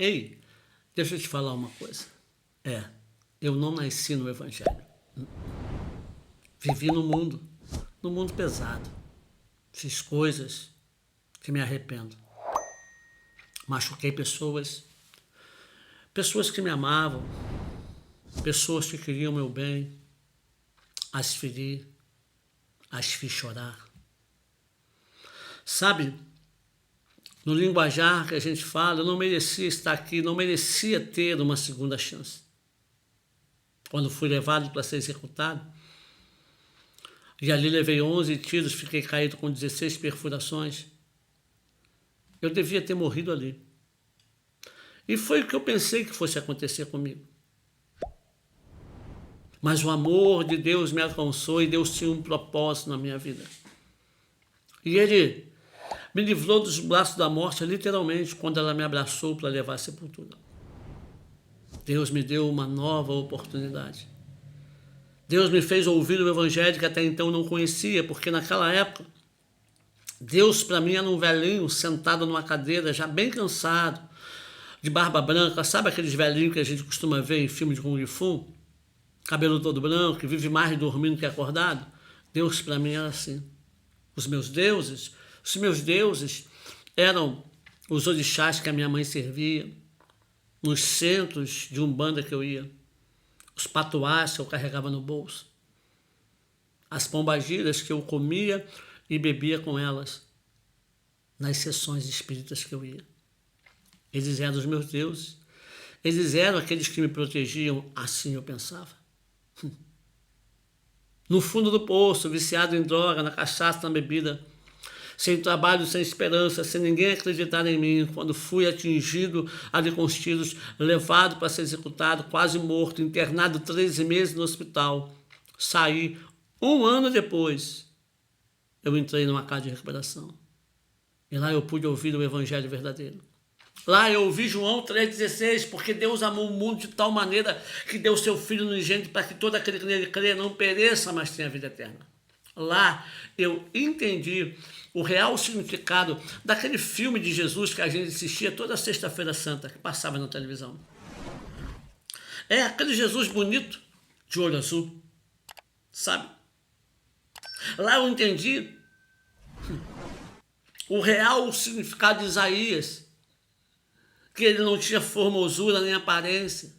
Ei, deixa eu te falar uma coisa. É, eu não nasci no Evangelho. Vivi no mundo pesado. Fiz coisas que me arrependo. Machuquei pessoas que me amavam, pessoas que queriam meu bem. As feri, as fiz chorar. Sabe, no linguajar que a gente fala, eu não merecia estar aqui, não merecia ter uma segunda chance. Quando fui levado para ser executado, e ali levei 11 tiros, fiquei caído com 16 perfurações, eu devia ter morrido ali. E foi o que eu pensei que fosse acontecer comigo. Mas o amor de Deus me alcançou e Deus tinha um propósito na minha vida. E Ele me livrou dos braços da morte, literalmente, quando ela me abraçou para levar à sepultura. Deus me deu uma nova oportunidade. Deus me fez ouvir o Evangelho que até então não conhecia, porque naquela época, Deus para mim era um velhinho sentado numa cadeira, já bem cansado, de barba branca. Sabe aqueles velhinhos que a gente costuma ver em filme de Kung Fu? Cabelo todo branco, que vive mais dormindo que acordado. Deus para mim era assim. Os meus deuses eram os orixás que a minha mãe servia, nos centros de umbanda que eu ia, os patuás que eu carregava no bolso, as pombagiras que eu comia e bebia com elas, nas sessões espíritas que eu ia. Eles eram os meus deuses, eles eram aqueles que me protegiam, assim eu pensava. No fundo do poço, viciado em droga, na cachaça, na bebida, sem trabalho, sem esperança, sem ninguém acreditar em mim, quando fui atingido ali com os tiros, levado para ser executado, quase morto, internado 13 meses no hospital, saí 1 ano depois, eu entrei numa casa de recuperação. E lá eu pude ouvir o Evangelho verdadeiro. Lá eu ouvi João 3,16, porque Deus amou o mundo de tal maneira que deu seu Filho unigênito para que todo aquele que nele crê não pereça, mas tenha vida eterna. Lá eu entendi o real significado daquele filme de Jesus que a gente assistia toda sexta-feira santa, que passava na televisão. É aquele Jesus bonito, de olho azul, sabe? Lá eu entendi o real significado de Isaías, que ele não tinha formosura nem aparência,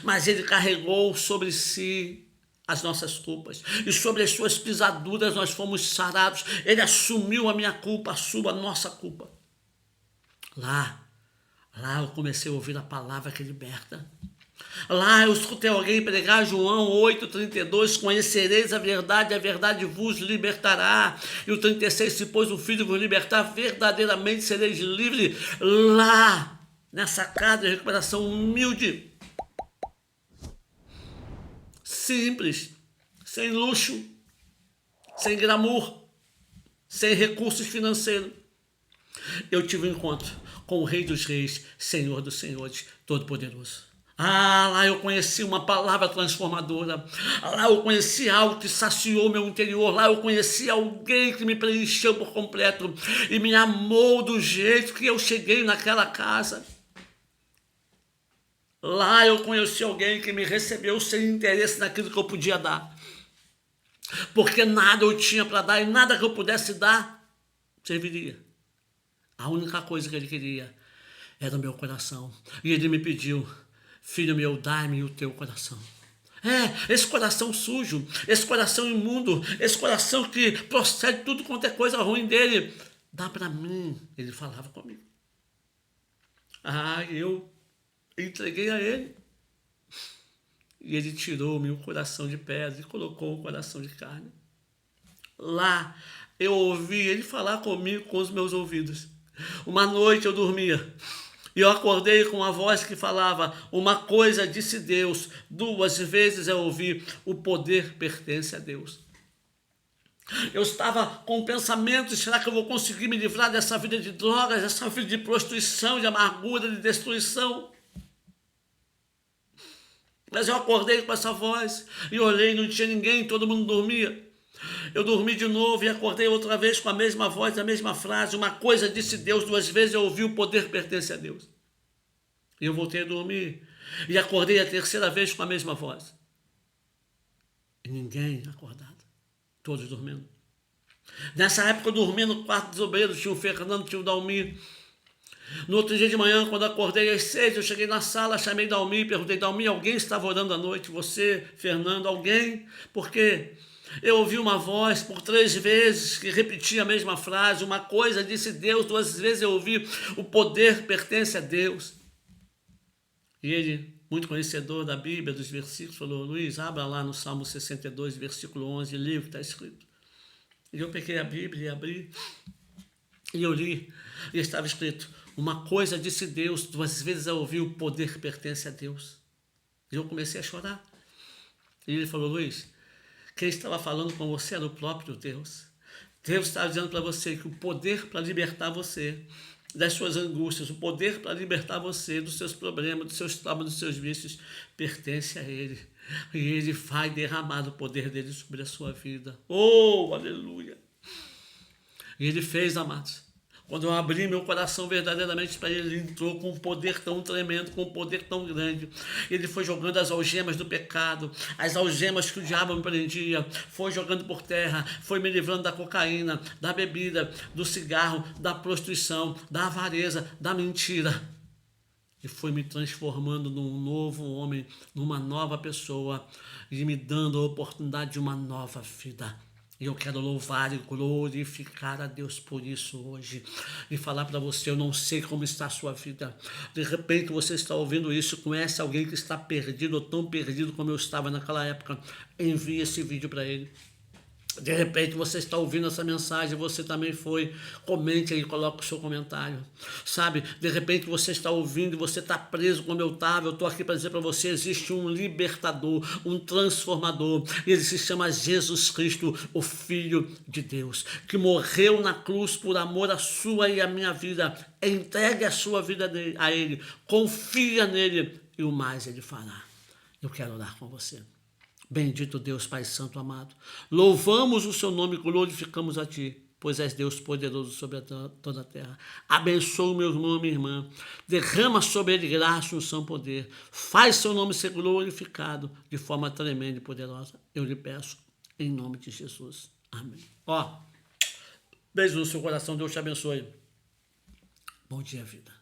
mas ele carregou sobre si as nossas culpas, e sobre as suas pisaduras nós fomos sarados. Ele assumiu a minha culpa, a nossa culpa. Lá eu comecei a ouvir a palavra que liberta. Lá eu escutei alguém pregar João 8,32, conhecereis a verdade vos libertará. E o 36, se pois o Filho vos libertar, verdadeiramente sereis livres. Lá, nessa casa de recuperação humilde, simples, sem luxo, sem glamour, sem recursos financeiros, eu tive um encontro com o Rei dos Reis, Senhor dos Senhores, Todo-Poderoso. Lá eu conheci uma palavra transformadora. Lá eu conheci algo que saciou meu interior. Lá eu conheci alguém que me preencheu por completo e me amou do jeito que eu cheguei naquela casa. Lá eu conheci alguém que me recebeu sem interesse naquilo que eu podia dar. Porque nada eu tinha para dar e nada que eu pudesse dar serviria. A única coisa que ele queria era o meu coração. E ele me pediu: filho meu, dá-me o teu coração. Esse coração sujo, esse coração imundo, esse coração que procede tudo quanto é coisa ruim dele, dá para mim. Ele falava comigo. Eu entreguei a ele. E ele tirou meu coração de pedra e colocou um coração de carne. Lá eu ouvi ele falar comigo com os meus ouvidos. Uma noite eu dormia e eu acordei com uma voz que falava: uma coisa disse Deus, 2 vezes eu ouvi: o poder pertence a Deus. Eu estava com pensamentos: será que eu vou conseguir me livrar dessa vida de drogas, dessa vida de prostituição, de amargura, de destruição? Mas eu acordei com essa voz e olhei, não tinha ninguém, todo mundo dormia. Eu dormi de novo e acordei outra vez com a mesma voz, a mesma frase: uma coisa disse Deus, 2 vezes eu ouvi: o poder pertence a Deus. E eu voltei a dormir. E acordei a terceira vez com a mesma voz. E ninguém acordado. Todos dormindo. Nessa época eu dormia no quarto dos obreiros. Tinha o Fernando, tinha o Dalmir. No outro dia de manhã, quando acordei às 6, eu cheguei na sala, chamei Dalmir, perguntei, Dalmir, alguém estava orando à noite? Você, Fernando, alguém? Porque eu ouvi uma voz por 3 vezes que repetia a mesma frase, uma coisa disse Deus, 2 vezes eu ouvi, o poder pertence a Deus. E ele, muito conhecedor da Bíblia, dos versículos, falou, Luiz, abra lá no Salmo 62, versículo 11, e li o que está escrito. E eu peguei a Bíblia e abri, e eu li, e estava escrito, uma coisa disse Deus, 2 vezes eu ouvi, o poder pertence a Deus. E eu comecei a chorar. E ele falou, Luiz, quem estava falando com você era o próprio Deus. Deus estava dizendo para você que o poder para libertar você das suas angústias, o poder para libertar você dos seus problemas, dos seus traumas, dos seus vícios, pertence a Ele. E Ele vai derramar o poder dele sobre a sua vida. Oh, aleluia! E Ele fez, amados. Quando eu abri meu coração verdadeiramente para Ele, Ele entrou com um poder tão tremendo, com um poder tão grande. Ele foi jogando as algemas do pecado, as algemas que o diabo me prendia, foi jogando por terra, foi me livrando da cocaína, da bebida, do cigarro, da prostituição, da avareza, da mentira. E foi me transformando num novo homem, numa nova pessoa, e me dando a oportunidade de uma nova vida. E eu quero louvar e glorificar a Deus por isso hoje. E falar para você, eu não sei como está a sua vida. De repente você está ouvindo isso, conhece alguém que está perdido ou tão perdido como eu estava naquela época. Envie esse vídeo para ele. De repente você está ouvindo essa mensagem, você também foi, comente aí, coloque o seu comentário, sabe? De repente você está ouvindo e você está preso como eu estava, eu estou aqui para dizer para você, existe um libertador, um transformador, e ele se chama Jesus Cristo, o Filho de Deus, que morreu na cruz por amor à sua e à minha vida. Entregue a sua vida a Ele, confia nele e o mais Ele fará. Eu quero orar com você. Bendito Deus, Pai Santo amado, louvamos o seu nome e glorificamos a Ti, pois és Deus poderoso sobre toda a terra. Abençoa o meu irmão e minha irmã, derrama sobre ele graça, unção, poder, faz seu nome ser glorificado de forma tremenda e poderosa. Eu lhe peço, em nome de Jesus. Amém. Beijo no seu coração, Deus te abençoe. Bom dia, vida.